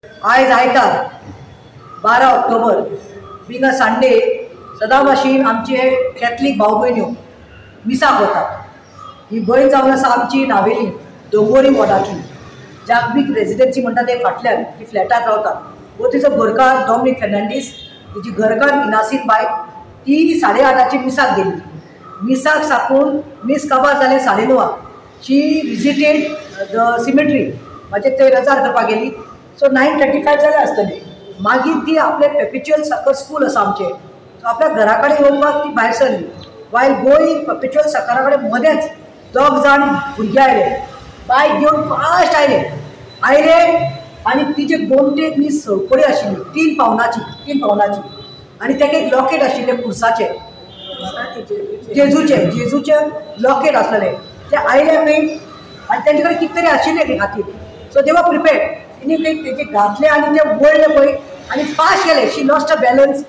आज आयतार 12 October been a Sunday सदा भाशेन आमचे कॅथलीक भाव भयण्यो मिसाक वतात. ही भयण जावन आसा आमची नावेली दोंगोरी वॉर्डाची जागबीक रेजिडेन्सी म्हणटा ते फाटल्यान ती फ्लॅटात रावतात. वो तिचो घरकार डॉमिनिक फेर्नांडीस, तिची घरकार इनासीन बाय ती 8:30 मिसाक गेल्ली. मिसाक साकून मिस काबार जाले 9:30. शी विजिटेड द सिमेट्री म्हणजे ते रजार करपाक गेली. सो 9:35 जाले आसतले. मागीर ती आपले पेपिच्युअल सकर स्कूल आसा आमचे, सो आपल्या घरा कडेन येवपाक ती भायर सरली. वायल गोईंग पेपिच्युअल सकरा कडेन मदेंच 2 जाण भुरगे आयले. बायक घेवन फास्ट आयले आनी तिचे गोमटेक न्ही सळपडी आशिल्ली 3 पावनाची आनी तेका एक लॉकेट आशिल्ले खुर्साचे जेजूचे लॉकेट आसलेले. ते आयले खंय आनी तेंचे कडेन कितें तरी आशिल्लें न्ही हातीर. सो दे वर प्रिपेर्ड. तिणी तेजे घातले आनी ते वळले पळय आनी फास्ट गेले. शी lost a balance.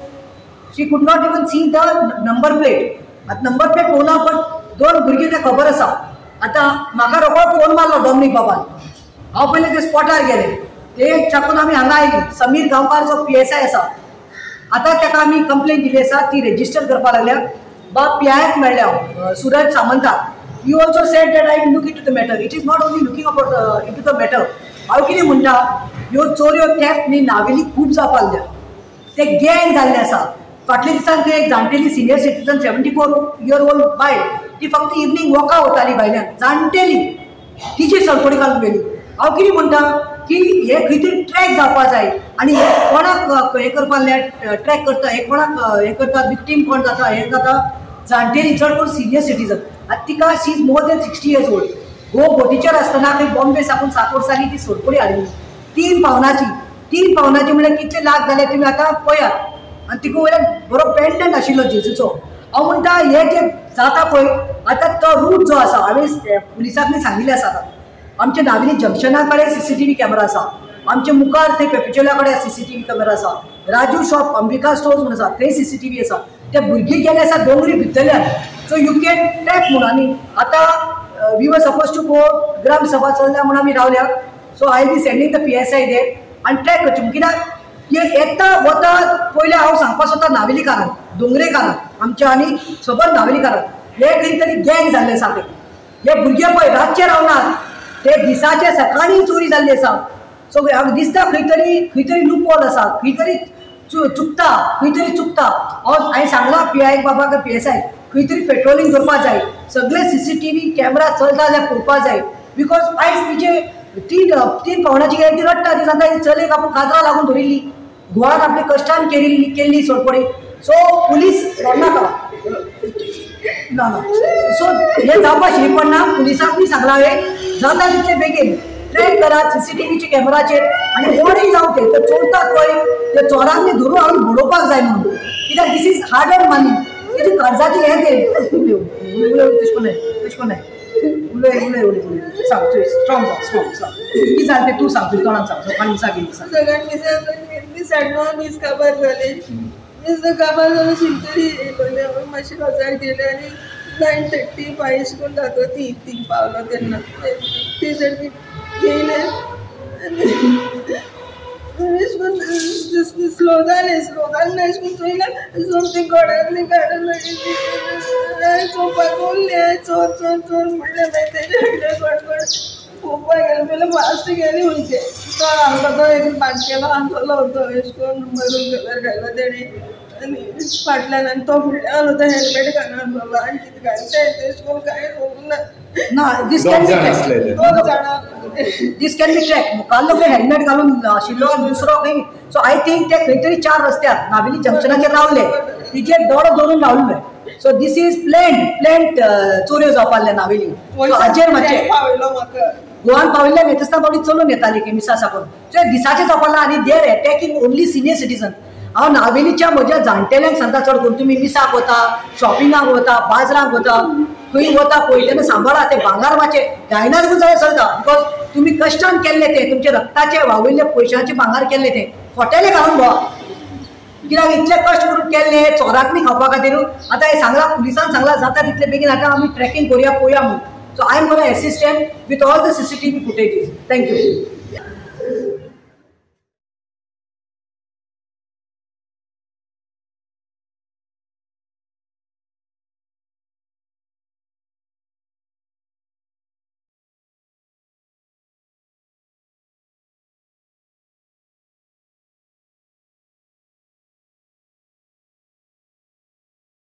She could not even see the number plate. आतां नंबर प्लेट पळोवना पण 2 भुरगे ते खबर आसा. आतां म्हाका रोखडो फोन मारलो डॉमिनिक बाबान. हांव पयलें ते स्पॉटार गेले. ते छापून आमी हांगा आयली. समीर गांवकार जो PSI आसा, आतां ताका आमी कंप्लेन दिली आसा, ती रेजिस्टर करपाक लागल्या. बाब PIक मेळ्ळे हांव सुरज सामंताक. You also said that I will look into the matter. It is not only looking about into the matter. हांव कितें म्हणटा, ह्यो चोऱ्यो थेफ्ट न्ही नावेली खूब जावपाक लागल्या. ते गँग जाल्ले आसा. फाटल्या दिसान थंय एक जाणटेली सिनियर सिटीजन 74 इयर ओल्ड बायल, ती फक्त इवनिंग वॉकाक वताली भायल्यान, जाणटेली, तिची सळपडी घालून गेली. हांव कितें म्हणटा की हे खंय तरी ट्रॅक जावपाक जाय आनी कोणाक हें करपाक ट्रॅक करता, हे कोणाक हें करता, विक्टीम कोण जाता, हें जाता जाणटेली, चड करून सिनियर सिटीजन. आतां तिका she is more than 60 years old. हो बोटीचेर आसतना खंय बॉम्बे साकून 7 वर्सांनी ती सोडपडी हाडली. 3 पावनाची म्हळ्यार कितले लाख जाले तुमी आतां पळयात. आनी तिका वयल्यान बरो पेंडंट आशिल्लो जेजूचो. हांव म्हणटा हे जे जाता पळय आतां तो रूट जो आसा, हांवें पुलिसांनी सांगिल्लें आसा. आमच्या नावेली जंक्शना कडेन CCTV कॅमेरा आसा. आमचे मुखार थंय पेपिच्युला कडेन CCTV कॅमेरा आसा. राजू शॉप अंबिका स्टोर्स म्हणून आसा, थंय CCTV आसा. ते भुरगे गेले आसा डोंगरी भितरल्यान. सो यू कॅन ट्रॅक म्हणून. आनी आतां we were suppose to go ग्राम सभा चल्ल्या म्हणून आमी रावल्या. So I be sending the PSI there आनी ट्रॅक करचें. कित्याक येता वता पयलें हांव सांगपाक सोदता नावेलीकारांक, दोंगरेकारांक आमच्या आनी खबर नावेलीकारांक, हे खंय तरी गँग जाल्ले आसा. हे भुरगे पळय रातचे रावनात, ते दिसाचे सकाळी चोरी जाल्ली आसा. सो हांव दिसता खंय तरी लूपहोल आसा, खंय तरी चुकता. हांवें सांगलां PI बाबाक, PSI खंय तरी पेट्रोलिंग करपाक जाय. सगळे CCTV कॅमेरा चलता जाल्यार पळोवपाक जाय. बिकॉज आयज तिचे 3 पावनाची गेली, ती रडटा. ती सांगता चलयेक आपूण काजरां लागून धरिल्ली, गोवान आपले कश्टान केल्ली सोडपडी. सो पुलीस रडनाका ना. सो हे जावपाक शिरी पडना. पुलिसांनी सांगलां हांवें जाता तितले बेगीन ट्रॅक करात CCTVचे कॅमेराचेर आनी वडील जावं ते चोरतात पळय ते चोरांनी धरून हाडून घडोवपाक जाय म्हणून. कित्याक दीस इज हार्ड अर्न मनी. तेजी कर्जाची हें ते तेशकोन न्हय उलय सांग स्ट्रॉंग सांग कितें जालें तें तूं सांग, तुज्या तोंडान सांग. सकाळीं मिसाक गेली मिस काबार जाले. मिस काबार जावन शिंतरी येयले. मातशें रजार गेले आनी 9:35 अशें करून जाता ती पावलो तेन्ना ते सारकी येयले आनी स्लो जालें अशें करून चोयलें. समथींग घोड्यांतली काडून चोवपाक उरलें. चोर म्हणलें मागीर तेजे हंड्रेड गडगड पळोवपाक गेलें. पयलें फास्ट गेली खंयचे तो हांगा तो एक बाटकेलो आसलो तो अशें करून मरून कलर घालो तेणी आनी फाटल्यान आनी तो फुडल्यान आलो तो हेल्मेट घालना आनी कितें घालता तेश करून कांय ना. दिस कॅन बी ट्रॅक. मुखाल्लो खंय हेल्मेट घालून आशिल्लो आनी दुसरो खंय. सो आय थिंक ते खंय तरी 4 रस्त्यार नावेली जंक्शनाचेर रावले, तिचे दोडो धरून रावले. सो दीस इज प्लॅन्ड चोऱ्यो जावपाक लागल्या नावेली. हाचेर मातशें गोवान पाविल्ल्यान येता आसतना बाबडी चलून येताली की मिसा साकून. सो दिसाचें जावपाक लागलां आनी they are attacking only senior citizen. हांव नावेलीच्या म्हज्या जाणटेल्यांक सांगता चड करून तुमी मिसाक वता, शॉपिंगाक वता, बाजराक वता, खंय वता पळय तेन्ना सांबाळा. ते भांगार मातशें गायनार घेवन जाल्यार चलता. बिकॉज तुमी कश्टान केल्ले ते, तुमचे रक्ताचे वावयल्ले पयशांचे भांगार केल्ले ते फोटेले घालून भोवा. कित्याक इतले कश्ट करून केल्ले चोराक न्ही खावपा खातीर. आतां हे सांगलां पुलिसान सांगलां जाता तितले बेगीन आतां आमी ट्रॅकिंग करुया पळोवया म्हणून. So I am gonna assist with all the CCTV footages. Thank you.